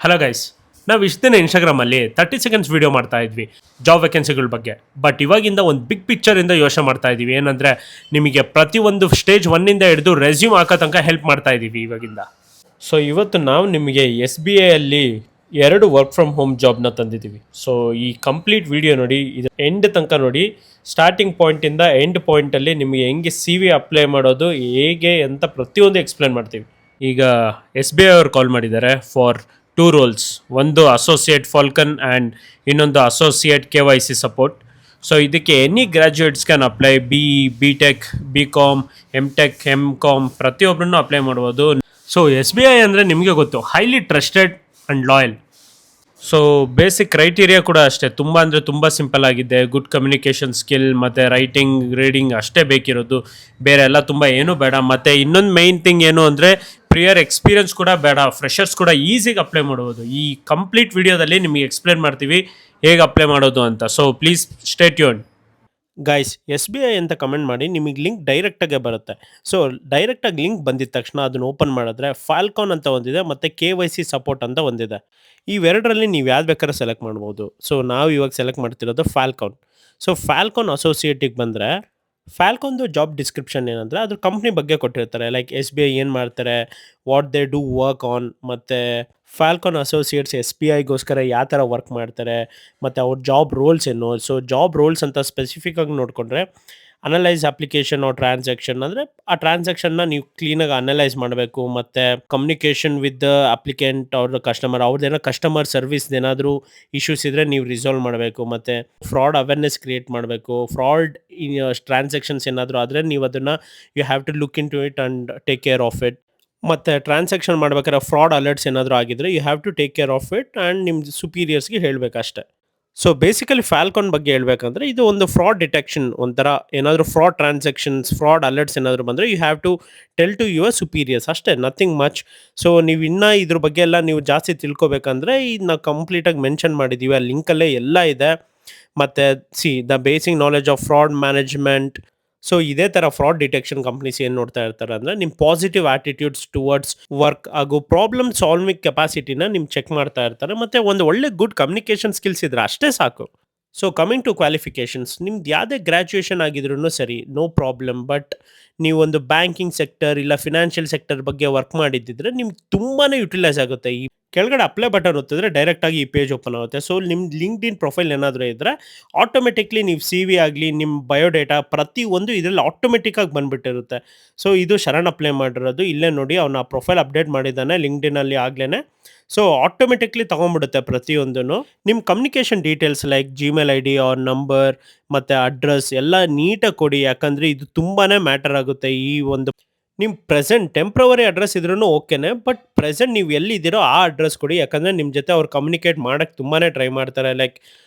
Hello guys, ನಾವು ಇಷ್ಟು ದಿನ ಇನ್ಸ್ಟಾಗ್ರಾಮಲ್ಲಿ 30 ಸೆಕೆಂಡ್ಸ್ ವೀಡಿಯೋ ಮಾಡ್ತಾ ಇದ್ವಿ ಜಾಬ್ ವೇಕೆನ್ಸಿಗಳ ಬಗ್ಗೆ. ಬಟ್ ಇವಾಗಿಂದ ಒಂದು ಬಿಗ್ ಪಿಕ್ಚರಿಂದ ಯೋಚನೆ ಮಾಡ್ತಾ ಇದ್ದೀವಿ. ಏನಂದರೆ ನಿಮಗೆ ಪ್ರತಿಯೊಂದು ಸ್ಟೇಜ್ ಒನ್ನಿಂದ ಹಿಡಿದು ರೆಸ್ಯೂಮ್ ಹಾಕೋ ತನಕ ಹೆಲ್ಪ್ ಮಾಡ್ತಾ ಇದ್ದೀವಿ ಇವಾಗಿಂದ. ಸೊ ಇವತ್ತು ನಾವು ನಿಮಗೆ SBIಯಲ್ಲಿ 2 ವರ್ಕ್ ಫ್ರಮ್ ಹೋಮ್ ಜಾಬ್ನ ತಂದಿದ್ದೀವಿ. ಸೊ ಈ ಕಂಪ್ಲೀಟ್ ವಿಡಿಯೋ ನೋಡಿ, ಇದು ಎಂಡ್ ತನಕ ನೋಡಿ. ಸ್ಟಾರ್ಟಿಂಗ್ ಪಾಯಿಂಟಿಂದ ಎಂಡ್ ಪಾಯಿಂಟಲ್ಲಿ ನಿಮಗೆ ಹೆಂಗೆ CV ಅಪ್ಲೈ ಮಾಡೋದು ಹೇಗೆ ಅಂತ ಪ್ರತಿಯೊಂದು ಎಕ್ಸ್ಪ್ಲೇನ್ ಮಾಡ್ತೀವಿ. ಈಗ SBI ಅವರು ಕಾಲ್ ಮಾಡಿದ್ದಾರೆ ಫಾರ್ 2 ರೋಲ್ಸ್. ಒಂದು ಅಸೋಸಿಯೇಟ್ ಫಾಲ್ಕನ್ ಆ್ಯಂಡ್ ಇನ್ನೊಂದು ಅಸೋಸಿಯೇಟ್ KYC ಸಪೋರ್ಟ್. ಸೊ ಇದಕ್ಕೆ any graduates can apply. BTech, BCom, MTech, MCom ಪ್ರತಿಯೊಬ್ಬರನ್ನು ಅಪ್ಲೈ ಮಾಡ್ಬೋದು. ಸೊ SBI ಅಂದರೆ ನಿಮಗೆ ಗೊತ್ತು, highly trusted and loyal. So basic criteria ಕೂಡ ಅಷ್ಟೇ, ತುಂಬ ಅಂದರೆ ತುಂಬ ಸಿಂಪಲ್ ಆಗಿದೆ. ಗುಡ್ ಕಮ್ಯುನಿಕೇಷನ್ ಸ್ಕಿಲ್ ಮತ್ತು ರೈಟಿಂಗ್, ರೀಡಿಂಗ್ ಅಷ್ಟೇ ಬೇಕಿರೋದು, ಬೇರೆ ಎಲ್ಲ ತುಂಬ ಏನೂ ಬೇಡ. ಮತ್ತು ಇನ್ನೊಂದು ಮೈನ್ ಥಿಂಗ್ ಏನು ಅಂದರೆ ಪ್ರಿಯರ್ ಎಕ್ಸ್ಪೀರಿಯನ್ಸ್ ಕೂಡ ಬೇಡ. ಫ್ರೆಷರ್ಸ್ ಕೂಡ ಈಸಿಗೆ ಅಪ್ಲೈ ಮಾಡ್ಬೋದು. ಈ ಕಂಪ್ಲೀಟ್ ವಿಡಿಯೋದಲ್ಲಿ ನಿಮಗೆ ಎಕ್ಸ್ಪ್ಲೇನ್ ಮಾಡ್ತೀವಿ ಹೇಗೆ ಅಪ್ಲೈ ಮಾಡೋದು ಅಂತ. So please stay tuned. Guys, SBI ಅಂತ ಕಮೆಂಟ್ ಮಾಡಿ, ನಿಮಗೆ ಲಿಂಕ್ ಡೈರೆಕ್ಟಾಗೆ ಬರುತ್ತೆ. ಸೊ ಡೈರೆಕ್ಟಾಗಿ ಲಿಂಕ್ ಬಂದಿದ ತಕ್ಷಣ ಅದನ್ನು ಓಪನ್ ಮಾಡಿದ್ರೆ ಫಾಲ್ಕಾನ್ ಅಂತ ಒಂದಿದೆ ಮತ್ತು KYC ಸಪೋರ್ಟ್ ಅಂತ ಒಂದಿದೆ. ಇವೆರಡರಲ್ಲಿ ನೀವು ಯಾವ್ದು ಬೇಕಾದ್ರೆ ಸೆಲೆಕ್ಟ್ ಮಾಡ್ಬೋದು. ಸೊ ನಾವು ಇವಾಗ ಸೆಲೆಕ್ಟ್ ಮಾಡ್ತಿರೋದು ಫಾಲ್ಕಾನ್. ಸೊ ಫಾಲ್ಕಾನ್ ಅಸೋಸಿಯೇಟಿಗೆ ಬಂದರೆ ಫಾಲ್ಕಾನ್ದು ಜಾಬ್ ಡಿಸ್ಕ್ರಿಪ್ಷನ್ ಏನಂದರೆ ಅದ್ರ ಕಂಪ್ನಿ ಬಗ್ಗೆ ಕೊಟ್ಟಿರ್ತಾರೆ. ಲೈಕ್ SBI ಏನು ಮಾಡ್ತಾರೆ, what they do work on, ಮತ್ತು ಫಾಲ್ಕಾನ್ ಅಸೋಸಿಯೇಟ್ಸ್ SBIಗೋಸ್ಕರ ಯಾವ ಥರ ವರ್ಕ್ ಮಾಡ್ತಾರೆ, ಮತ್ತು ಅವ್ರ ಜಾಬ್ ರೋಲ್ಸ್ ಏನು. ಸೊ ಜಾಬ್ ರೋಲ್ಸ್ ಅಂತ ಸ್ಪೆಸಿಫಿಕ್ಕಾಗಿ ನೋಡಿಕೊಂಡ್ರೆ ಅನಲೈಸ್ ಅಪ್ಲಿಕೇಶನ್ ಆರ್ ಟ್ರಾನ್ಸಾಕ್ಷನ್, ಅಂದರೆ ಆ ಟ್ರಾನ್ಸಾಕ್ಷನ್ನ ನೀವು ಕ್ಲೀನಾಗಿ ಅನಲೈಸ್ ಮಾಡಬೇಕು. ಮತ್ತು ಕಮ್ಯುನಿಕೇಷನ್ ವಿತ್ ದ ಅಪ್ಲಿಕೆಂಟ್ ಅವ್ರ ಕಸ್ಟಮರ್, ಅವ್ರದ್ದೇನೋ ಕಸ್ಟಮರ್ ಸರ್ವಿಸ್ದೇನಾದರೂ ಇಶ್ಯೂಸ್ ಇದ್ದರೆ ನೀವು ರಿಸಾಲ್ವ್ ಮಾಡಬೇಕು. ಮತ್ತು ಫ್ರಾಡ್ ಅವೇರ್ನೆಸ್ ಕ್ರಿಯೇಟ್ ಮಾಡಬೇಕು. ಫ್ರಾಡ್ ಟ್ರಾನ್ಸಾಕ್ಷನ್ಸ್ ಏನಾದರೂ ಆದರೆ ನೀವು ಅದನ್ನು you have to look in to it and take care of it. ಮತ್ತು ಟ್ರಾನ್ಸಾಕ್ಷನ್ ಮಾಡ್ಬೇಕಾದ್ರೆ ಫ್ರಾಡ್ ಅಲರ್ಟ್ಸ್ ಏನಾದರೂ ಆಗಿದ್ರೆ you have to take care of it and ನಿಮ್ಮ ಸುಪೀರಿಯರ್ಸ್ಗೆ ಹೇಳಬೇಕಷ್ಟೆ. ಸೊ ಬೇಸಿಕಲಿ ಫಾಲ್ಕಾನ್ ಬಗ್ಗೆ ಹೇಳ್ಬೇಕಂದ್ರೆ ಇದು ಒಂದು ಫ್ರಾಡ್ ಡಿಟೆಕ್ಷನ್. ಒಂಥರ ಏನಾದರೂ ಫ್ರಾಡ್ ಟ್ರಾನ್ಸಾಕ್ಷನ್ಸ್, ಫ್ರಾಡ್ ಅಲರ್ಟ್ಸ್ ಏನಾದರೂ ಬಂದರೆ you have to tell to your superiors, ಅಷ್ಟೇ, ನಥಿಂಗ್ ಮಚ್. ಸೊ ನೀವು ಇನ್ನೂ ಇದ್ರ ಬಗ್ಗೆ ಎಲ್ಲ ನೀವು ಜಾಸ್ತಿ ತಿಳ್ಕೊಬೇಕಂದ್ರೆ ಇದು ನಾವು ಕಂಪ್ಲೀಟಾಗಿ ಮೆನ್ಷನ್ ಮಾಡಿದ್ದೀವಿ, ಆ ಲಿಂಕಲ್ಲೇ ಎಲ್ಲ ಇದೆ. ಮತ್ತು the basic knowledge of fraud management. So ಇದೇ ಥರ ಫ್ರಾಡ್ ಡಿಟೆಕ್ಷನ್ ಕಂಪ್ನೀಸ್ ಏನು ನೋಡ್ತಾ ಇರ್ತಾರೆ ಅಂದರೆ ನಿಮ್ಮ ಪಾಸಿಟಿವ್ ಆಟಿಟ್ಯೂಡ್ಸ್ ಟುವರ್ಡ್ಸ್ ವರ್ಕ್ ಹಾಗೂ ಪ್ರಾಬ್ಲಮ್ ಸಾಲ್ವಿಂಗ್ ಕೆಪಾಸಿಟಿನ ನಿಮ್ಮ ಚೆಕ್ ಮಾಡ್ತಾ ಇರ್ತಾರೆ. ಮತ್ತು ಒಂದು ಒಳ್ಳೆ ಗುಡ್ ಕಮ್ಯುನಿಕೇಷನ್ ಸ್ಕಿಲ್ಸ್ ಇದ್ದರೆ ಅಷ್ಟೇ ಸಾಕು. ಸೊ ಕಮಿಂಗ್ ಟು ಕ್ವಾಲಿಫಿಕೇಷನ್ಸ್, ನಿಮ್ದು ಯಾವುದೇ ಗ್ರ್ಯಾಜುಯೇಷನ್ ಆಗಿದ್ರೂ ಸರಿ, ನೋ ಪ್ರಾಬ್ಲಮ್. ಬಟ್ ನೀವೊಂದು ಬ್ಯಾಂಕಿಂಗ್ ಸೆಕ್ಟರ್ ಇಲ್ಲ ಫಿನಾನ್ಷಿಯಲ್ ಸೆಕ್ಟರ್ ಬಗ್ಗೆ ವರ್ಕ್ ಮಾಡಿದ್ದಿದ್ರೆ ನಿಮ್ಗೆ ತುಂಬಾ ಯುಟಿಲೈಸ್ ಆಗುತ್ತೆ. ಈ ಕೆಳಗಡೆ ಅಪ್ಲೈ ಬಟನ್ ಒತ್ತಿದ್ರೆ ಡೈರೆಕ್ಟಾಗಿ ಈ ಪೇಜ್ ಓಪನ್ ಆಗುತ್ತೆ. ಸೊ ನಿಮ್ಮ ಲಿಂಕ್ಡ್ಇನ್ ಪ್ರೊಫೈಲ್ ಏನಾದರೂ ಇದ್ದರೆ ಆಟೋಮೆಟಿಕ್ಲಿ ನೀವು CV ಆಗಲಿ, ನಿಮ್ಮ ಬಯೋಡೇಟಾ ಪ್ರತಿಯೊಂದು ಇದರಲ್ಲಿ ಆಟೋಮೆಟಿಕ್ಕಾಗಿ ಬಂದುಬಿಟ್ಟಿರುತ್ತೆ. ಸೊ ಇದು ಶರಣ್ ಅಪ್ಲೈ ಮಾಡಿರೋದು. ಇಲ್ಲೇ ನೋಡಿ, ಅವನ ಪ್ರೊಫೈಲ್ ಅಪ್ಡೇಟ್ ಮಾಡಿದ್ದಾನೆ ಲಿಂಕ್ಡ್ಇನಲ್ಲಿ ಆಗಲೇ. ಸೊ ಆಟೋಮೆಟಿಕ್ಲಿ ತೊಗೊಂಡ್ಬಿಡುತ್ತೆ ಪ್ರತಿಯೊಂದೂ. ನಿಮ್ಮ communication details like Gmail ID or number ಮತ್ತು ಅಡ್ರೆಸ್ ಎಲ್ಲ ನೀಟಾಗಿ ಕೊಡಿ. ಯಾಕಂದರೆ ಇದು ತುಂಬಾ ಮ್ಯಾಟರ್ ಆಗುತ್ತೆ. ಈ ಒಂದು ನಿಮ್ಮ ಪ್ರೆಸೆಂಟ್ ಟೆಂಪ್ರವರಿ ಅಡ್ರೆಸ್ ಇದ್ರೂ ಓಕೆನೇ, ಬಟ್ ಪ್ರೆಸೆಂಟ್ ನೀವು ಎಲ್ಲಿದ್ದೀರೋ ಆ ಅಡ್ರೆಸ್ ಕೊಡಿ. ಯಾಕಂದರೆ ನಿಮ್ಮ ಜೊತೆ ಅವ್ರು ಕಮ್ಯುನಿಕೇಟ್ ಮಾಡೋಕ್ಕೆ ತುಂಬಾ ಟ್ರೈ ಮಾಡ್ತಾರೆ. ಲೈಕ್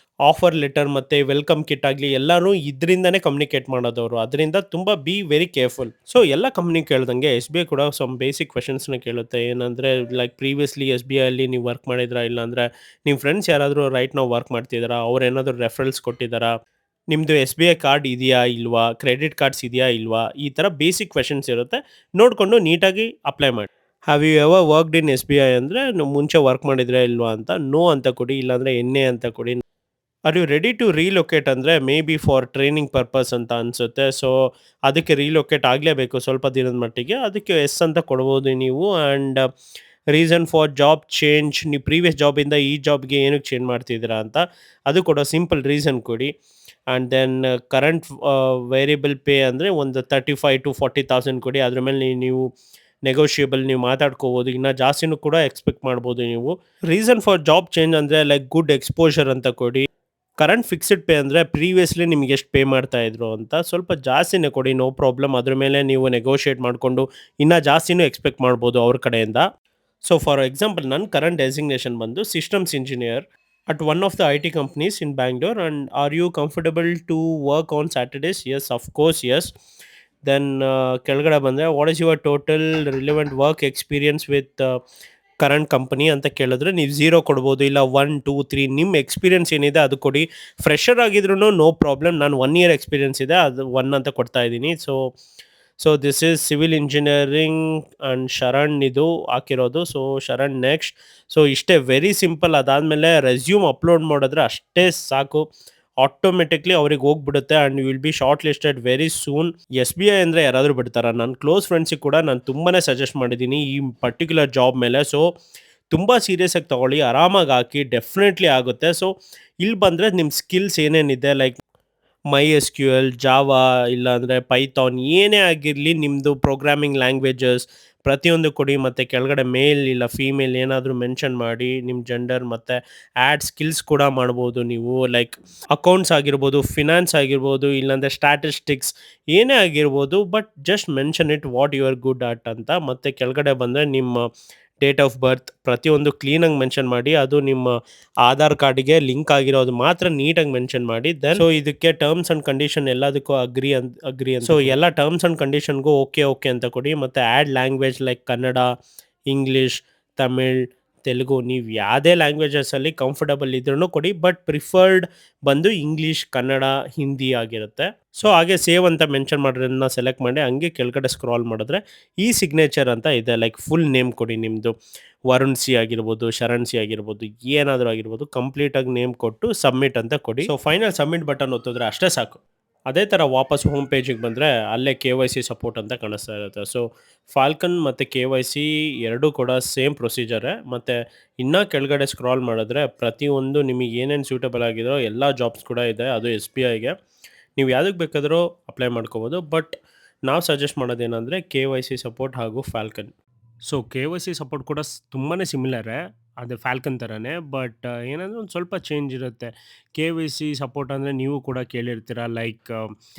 ಆಫರ್ ಲೆಟರ್ ಮತ್ತು ವೆಲ್ಕಮ್ ಕಿಟ್ ಆಗಲಿ ಎಲ್ಲರೂ ಇದರಿಂದನೇ ಕಮ್ಯುನಿಕೇಟ್ ಮಾಡೋದವರು. ಅದರಿಂದ ತುಂಬ ಬಿ ವೆರಿ ಕೇರ್ಫುಲ್. ಸೊ ಎಲ್ಲ ಕಂಪ್ನಿ ಕೇಳ್ದಂಗೆ SBI ಕೂಡ ಸಮ್ ಬೇಸಿಕ್ ಕ್ವೆಶನ್ಸ್ನ ಕೇಳುತ್ತೆ. ಏನಂದರೆ ಲೈಕ್ ಪ್ರೀವಿಯಸ್ಲಿ SBIಯಲ್ಲಿ ನೀವು ವರ್ಕ್ ಮಾಡಿದ್ರಾ, ಇಲ್ಲಾಂದರೆ ನಿಮ್ಮ ಫ್ರೆಂಡ್ಸ್ ಯಾರಾದರೂ ರೈಟ್ ನಾವು ವರ್ಕ್ ಮಾಡ್ತಿದ್ದಾರಾ, ಅವ್ರು ಏನಾದರೂ ರೆಫರಲ್ಸ್ ಕೊಟ್ಟಿದ್ದಾರಾ, ನಿಮ್ಮದು SBI ಕಾರ್ಡ್ ಇದೆಯಾ ಇಲ್ವಾ, ಕ್ರೆಡಿಟ್ ಕಾರ್ಡ್ಸ್ ಇದೆಯಾ ಇಲ್ವಾ, ಈ ಥರ ಬೇಸಿಕ್ ಕ್ವೆಶನ್ಸ್ ಇರುತ್ತೆ. ನೋಡಿಕೊಂಡು ನೀಟಾಗಿ ಅಪ್ಲೈ ಮಾಡಿ. Have you ever worked in SBI ಅಂದರೆ ನೀವು ಮುಂಚೆ ವರ್ಕ್ ಮಾಡಿದ್ರೆ ಇಲ್ವಾ ಅಂತ ನೋ ಅಂತ ಕೊಡಿ, ಇಲ್ಲಾಂದರೆ NA ಅಂತ ಕೊಡಿ. Are you ready to relocate ಅಂದರೆ maybe for training purpose ಅಂತ ಅನಿಸುತ್ತೆ. ಸೊ ಅದಕ್ಕೆ ರೀಲೊಕೇಟ್ ಆಗಲೇಬೇಕು ಸ್ವಲ್ಪ ದಿನದ ಮಟ್ಟಿಗೆ, ಅದಕ್ಕೆ ಎಸ್ ಅಂತ ಕೊಡ್ಬೋದು ನೀವು. And reason for job change, ನೀವು ಪ್ರೀವಿಯಸ್ ಜಾಬಿಂದ ಈ ಜಾಬ್ಗೆ ಏನಕ್ಕೆ ಚೇಂಜ್ ಮಾಡ್ತಿದ್ದೀರಾ ಅಂತ ಅದು ಕೊಡೋ ಸಿಂಪಲ್ ರೀಸನ್ ಕೊಡಿ. And then current variable pay ಅಂದರೆ ಒಂದು 35,000 to 40,000 ಕೊಡಿ. ಅದ್ರ ಮೇಲೆ ನೀವು ನೆಗೋಷಿಯೇಬಲ್ ನೀವು ಮಾತಾಡ್ಕೋಬೋದು, ಇನ್ನೂ ಜಾಸ್ತಿನೂ ಕೂಡ ಎಕ್ಸ್ಪೆಕ್ಟ್ ಮಾಡ್ಬೋದು ನೀವು. ರೀಸನ್ ಫಾರ್ ಜಾಬ್ ಚೇಂಜ್ ಅಂದರೆ ಲೈಕ್ ಗುಡ್ ಎಕ್ಸ್ಪೋಜರ್ ಅಂತ ಕೊಡಿ. ಕರೆಂಟ್ ಫಿಕ್ಸ್ಡ್ ಪೇ ಅಂದರೆ ಪ್ರೀವಿಯಸ್ಲಿ ನಿಮ್ಗೆ ಎಷ್ಟು ಪೇ ಮಾಡ್ತಾಯಿದ್ರು ಅಂತ ಸ್ವಲ್ಪ ಜಾಸ್ತಿನೇ ಕೊಡಿ, ನೋ ಪ್ರಾಬ್ಲಮ್. ಅದ್ರ ಮೇಲೆ ನೀವು ನೆಗೋಷಿಯೇಟ್ ಮಾಡಿಕೊಂಡು ಇನ್ನೂ ಜಾಸ್ತಿನೂ ಎಕ್ಸ್ಪೆಕ್ಟ್ ಮಾಡ್ಬೋದು ಅವ್ರ ಕಡೆಯಿಂದ. ಸೊ ಫಾರ್ ಎಕ್ಸಾಂಪಲ್ ನನ್ನ ಕರೆಂಟ್ ಡೆಸಿಗ್ನೇಷನ್ ಬಂದು systems engineer at one of the IT companies in Bangalore. And are you comfortable to work on Saturdays? Yes, of course, yes. Then ಕೆಳಗಡೆ ಬಂದರೆ what is your total relevant work experience with current company ಅಂತ ಕೇಳಿದ್ರೆ ನೀವು 0 ಕೊಡ್ಬೋದು, ಇಲ್ಲ 1, 2, 3 ನಿಮ್ಮ experience ಏನಿದೆ ಅದು ಕೊಡಿ. ಫ್ರೆಷರ್ ಆಗಿದ್ರೂ ನೋ ಪ್ರಾಬ್ಲಮ್. ನಾನು 1 year ಎಕ್ಸ್ಪೀರಿಯನ್ಸ್ ಇದೆ, ಅದು 1 ಅಂತ ಕೊಡ್ತಾ ಇದ್ದೀನಿ. So so this is civil engineering and Sharan ಇದು ಹಾಕಿರೋದು. ಸೊ ಶರಣ್ ನೆಕ್ಸ್ಟ್. ಸೊ ಇಷ್ಟೇ ವೆರಿ ಸಿಂಪಲ್. ಅದಾದಮೇಲೆ ರೆಸ್ಯೂಮ್ ಅಪ್ಲೋಡ್ ಮಾಡಿದ್ರೆ ಅಷ್ಟೇ ಸಾಕು. ಆಟೋಮೆಟಿಕ್ಲಿ ಅವ್ರಿಗೆ ಹೋಗ್ಬಿಡುತ್ತೆ and you will be short listed very soon. S B I ಅಂದರೆ ಯಾರಾದರೂ ಬಿಡ್ತಾರಾ? ನನ್ನ ಕ್ಲೋಸ್ ಫ್ರೆಂಡ್ಸಿಗೆ ಕೂಡ ನಾನು ತುಂಬಾ ಸಜೆಸ್ಟ್ ಮಾಡಿದ್ದೀನಿ ಈ ಪರ್ಟಿಕ್ಯುಲರ್ ಜಾಬ್ ಮೇಲೆ. ಸೊ ತುಂಬ ಸೀರಿಯಸ್ಸಾಗಿ ತೊಗೊಳ್ಳಿ, ಆರಾಮಾಗಿ ಹಾಕಿ, ಡೆಫಿನೆಟ್ಲಿ ಆಗುತ್ತೆ. ಸೊ ಇಲ್ಲಿ ಬಂದರೆ ನಿಮ್ಮ ಸ್ಕಿಲ್ಸ್ ಏನೇನಿದೆ like my S Q L, Java ಇಲ್ಲಾಂದರೆ ಪೈಥಾನ್ ಏನೇ ಆಗಿರಲಿ ನಿಮ್ಮದು ಪ್ರೋಗ್ರಾಮಿಂಗ್ ಲ್ಯಾಂಗ್ವೇಜಸ್ ಪ್ರತಿಯೊಂದು ಕೊಡಿ. ಮತ್ತು ಕೆಳಗಡೆ ಮೇಲ್ ಇಲ್ಲ ಫೀಮೇಲ್ ಏನಾದರೂ ಮೆನ್ಷನ್ ಮಾಡಿ ನಿಮ್ಮ ಜೆಂಡರ್, ಮತ್ತು ಆ್ಯಡ್ ಸ್ಕಿಲ್ಸ್ ಕೂಡ ಮಾಡ್ಬೋದು ನೀವು. ಲೈಕ್ ಅಕೌಂಟ್ಸ್ ಆಗಿರ್ಬೋದು, ಫಿನಾನ್ಸ್ ಆಗಿರ್ಬೋದು, ಇಲ್ಲಾಂದರೆ ಸ್ಟ್ಯಾಟಿಸ್ಟಿಕ್ಸ್ ಏನೇ ಆಗಿರ್ಬೋದು. But just mention it what you are good at ಅಂತ. ಮತ್ತು ಕೆಳಗಡೆ ಬಂದರೆ ನಿಮ್ಮ ಡೇಟ್ ಆಫ್ ಬರ್ತ್ ಪ್ರತಿಯೊಂದು ಕ್ಲೀನಾಗಿ ಮೆನ್ಷನ್ ಮಾಡಿ. ಅದು ನಿಮ್ಮ ಆಧಾರ್ ಕಾರ್ಡ್ಗೆ ಲಿಂಕ್ ಆಗಿರೋದು ಮಾತ್ರ ನೀಟಾಗಿ ಮೆನ್ಷನ್ ಮಾಡಿ. ದೆನ್ ಸೊ ಇದಕ್ಕೆ ಟರ್ಮ್ಸ್ ಆ್ಯಂಡ್ ಕಂಡೀಷನ್ ಎಲ್ಲದಕ್ಕೂ ಅಗ್ರಿ ಅಂತ. ಸೊ ಎಲ್ಲ ಟರ್ಮ್ಸ್ ಆ್ಯಂಡ್ ಕಂಡೀಷನ್ಗೂ ಓಕೆ ಓಕೆ ಅಂತ ಕೊಡಿ. ಮತ್ತು add language like Kannada, English, Tamil, Telugu ನೀವು ಯಾವುದೇ ಲ್ಯಾಂಗ್ವೇಜಸಲ್ಲಿ ಕಂಫರ್ಟಬಲ್ ಇದ್ರೂ ಕೊಡಿ. ಬಟ್ ಪ್ರಿಫರ್ಡ್ ಬಂದು ಇಂಗ್ಲೀಷ್, ಕನ್ನಡ, ಹಿಂದಿ ಆಗಿರುತ್ತೆ. ಸೊ ಹಾಗೆ ಸೇವ್ ಅಂತ ಮೆನ್ಷನ್ ಮಾಡಿರೋದನ್ನ ಸೆಲೆಕ್ಟ್ ಮಾಡಿ ಹಂಗೆ ಕೆಳಗಡೆ ಸ್ಕ್ರಾಲ್ ಮಾಡಿದ್ರೆ ಈ ಸಿಗ್ನೇಚರ್ ಅಂತ ಇದೆ. ಲೈಕ್ ಫುಲ್ ನೇಮ್ ಕೊಡಿ ನಿಮ್ಮದು. ವರುಣ್ ಸಿ ಆಗಿರ್ಬೋದು, ಶರಣ್ ಸಿ ಆಗಿರ್ಬೋದು, ಏನಾದರೂ ಆಗಿರ್ಬೋದು, ಕಂಪ್ಲೀಟಾಗಿ ನೇಮ್ ಕೊಟ್ಟು ಸಬ್ಮಿಟ್ ಅಂತ ಕೊಡಿ. ಸೊ ಫೈನಲ್ ಸಬ್ಮಿಟ್ ಬಟನ್ ಒತ್ತಿದ್ರೆ ಅಷ್ಟೇ ಸಾಕು. ಅದೇ ಥರ ವಾಪಸ್ ಹೋಮ್ ಪೇಜಿಗೆ ಬಂದರೆ ಅಲ್ಲೇ ಕೆ ವೈ ಸಿ ಸಪೋರ್ಟ್ ಅಂತ ಕಾಣಿಸ್ತಾ ಇರುತ್ತೆ. ಸೊ ಫಾಲ್ಕನ್ ಮತ್ತು ಕೆ ವೈ ಸಿ ಎರಡೂ ಕೂಡ ಸೇಮ್ ಪ್ರೊಸೀಜರೇ. ಮತ್ತು ಇನ್ನೂ ಕೆಳಗಡೆ ಸ್ಕ್ರಾಲ್ ಮಾಡಿದ್ರೆ ಪ್ರತಿಯೊಂದು ನಿಮಗೆ ಏನೇನು ಸೂಟಬಲ್ ಆಗಿದೋ ಎಲ್ಲ ಜಾಬ್ಸ್ ಕೂಡ ಇದೆ. ಅದು ಎಸ್ ಬಿ ಐಗೆ ನೀವು ಯಾವುದಕ್ಕೆ ಬೇಕಾದರೂ ಅಪ್ಲೈ ಮಾಡ್ಕೋಬೋದು. ಬಟ್ ನಾವು ಸಜೆಸ್ಟ್ ಮಾಡೋದೇನೆಂದರೆ ಕೆ ವೈ ಸಿ ಸಪೋರ್ಟ್ ಹಾಗೂ Falcon. So K Y C support ಕೂಡ ತುಂಬಾ ಸಿಮಿಲರೇ ಅದು ಫ್ಯಾಲ್ಕನ್ ಥರನೇ. ಬಟ್ ಏನಂದರೆ ಒಂದು ಸ್ವಲ್ಪ ಚೇಂಜ್ ಇರುತ್ತೆ. ಕೆ ವೈ ಸಿ ಸಪೋರ್ಟ್ ಅಂದರೆ ನೀವು ಕೂಡ ಕೇಳಿರ್ತೀರ ಲೈಕ್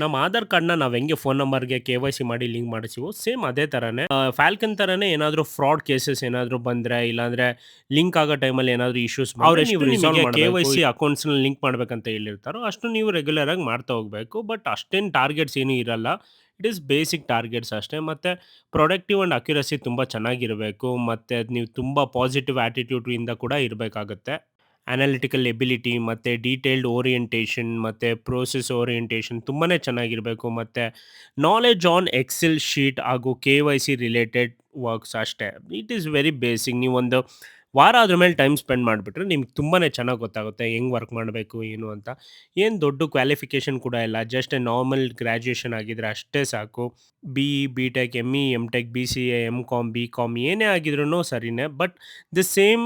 ನಮ್ಮ ಆಧಾರ್ ಕಾರ್ಡ್ನ ನಾವು ಹೆಂಗೆ ಫೋನ್ ನಂಬರ್ಗೆ ಕೆ ವೈ ಸಿ ಮಾಡಿ ಲಿಂಕ್ ಮಾಡಿಸಿವೋ ಸೇಮ್ ಅದೇ ಥರನೇ. ಫ್ಯಾಲ್ಕನ್ ಥರನೇ ಏನಾದರೂ ಫ್ರಾಡ್ ಕೇಸಸ್ ಏನಾದರೂ ಬಂದರೆ ಇಲ್ಲಾಂದರೆ ಲಿಂಕ್ ಆಗೋ ಟೈಮಲ್ಲಿ ಏನಾದರೂ ಇಶ್ಯೂಸ್ ಅವ್ರು ಕೆ ವೈ ಸಿ ಅಕೌಂಟ್ಸ್ನ ಲಿಂಕ್ ಮಾಡಬೇಕಂತ ಹೇಳಿರ್ತಾರೋ ಅಷ್ಟು ನೀವು ರೆಗ್ಯುಲರಾಗಿ ಮಾಡ್ತಾ ಹೋಗಬೇಕು. ಬಟ್ ಅಷ್ಟೇನು ಟಾರ್ಗೆಟ್ಸ್ ಏನೂ ಇರಲ್ಲ. ಇಟ್ ಈಸ್ ಬೇಸಿಕ್ ಟಾರ್ಗೆಟ್ಸ್ ಅಷ್ಟೇ. ಮತ್ತು ಪ್ರೊಡಕ್ಟಿವ್ ಆ್ಯಂಡ್ ಅಕ್ಯುರಸಿ ತುಂಬ ಚೆನ್ನಾಗಿರಬೇಕು. ಮತ್ತು ಅದು ನೀವು ತುಂಬ ಪಾಸಿಟಿವ್ ಆ್ಯಟಿಟ್ಯೂಡಿಂದ ಕೂಡ ಇರಬೇಕಾಗತ್ತೆ. ಅನಾಲಿಟಿಕಲ್ ಎಬಿಲಿಟಿ ಮತ್ತು ಡೀಟೇಲ್ಡ್ ಓರಿಯೆಂಟೇಷನ್ ಮತ್ತು ಪ್ರೋಸೆಸ್ ಓರಿಯೆಂಟೇಷನ್ ತುಂಬಾ ಚೆನ್ನಾಗಿರಬೇಕು. ಮತ್ತು ನಾಲೆಡ್ಜ್ ಆನ್ ಎಕ್ಸೆಲ್ ಶೀಟ್ ಹಾಗೂ K Y C related works ಅಷ್ಟೇ. It is very basic. ನೀವೊಂದು ವಾರ ಅದ್ರ ಮೇಲೆ ಟೈಮ್ ಸ್ಪೆಂಡ್ ಮಾಡಿಬಿಟ್ರೆ ನಿಮ್ಗೆ ತುಂಬಾ ಚೆನ್ನಾಗಿ ಗೊತ್ತಾಗುತ್ತೆ ಹೆಂಗೆ ವರ್ಕ್ ಮಾಡಬೇಕು ಏನು ಅಂತ. ಏನು ದೊಡ್ಡ ಕ್ವಾಲಿಫಿಕೇಷನ್ ಕೂಡ ಇಲ್ಲ. ಜಸ್ಟ್ ನಾರ್ಮಲ್ ಗ್ರ್ಯಾಜುಯೇಷನ್ ಆಗಿದ್ರೆ ಅಷ್ಟೇ ಸಾಕು. B E, B tech, M E, M tech, B C A, M com, B com ಏನೇ ಆಗಿದ್ರೂ ಸರಿನೇ. ಬಟ್ ದಿ ಸೇಮ್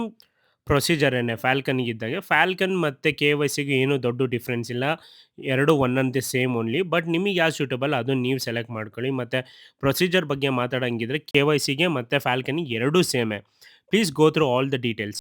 ಪ್ರೊಸೀಜರೇನೆ ಫ್ಯಾಲ್ಕನ್ಗಿದ್ದಾಗೆ. ಫ್ಯಾಲ್ಕನ್ ಮತ್ತು ಕೆ ವೈ ಸಿಗೆ ಏನೂ ದೊಡ್ಡ ಡಿಫ್ರೆನ್ಸ್ ಇಲ್ಲ. ಎರಡೂ one and the same only. But ನಿಮಗೆ ಯಾವ್ದು ಸೂಟಬಲ್ ಅದನ್ನು ನೀವು ಸೆಲೆಕ್ಟ್ ಮಾಡ್ಕೊಳ್ಳಿ. ಮತ್ತು ಪ್ರೊಸೀಜರ್ ಬಗ್ಗೆ ಮಾತಾಡೋಂಗಿದ್ರೆ ಕೆ ವೈ ಸಿಗೆ ಮತ್ತು ಫ್ಯಾಲ್ಕನ್ನಿಗೆ ಎರಡೂ ಸೇಮೇ. Please go through all the details.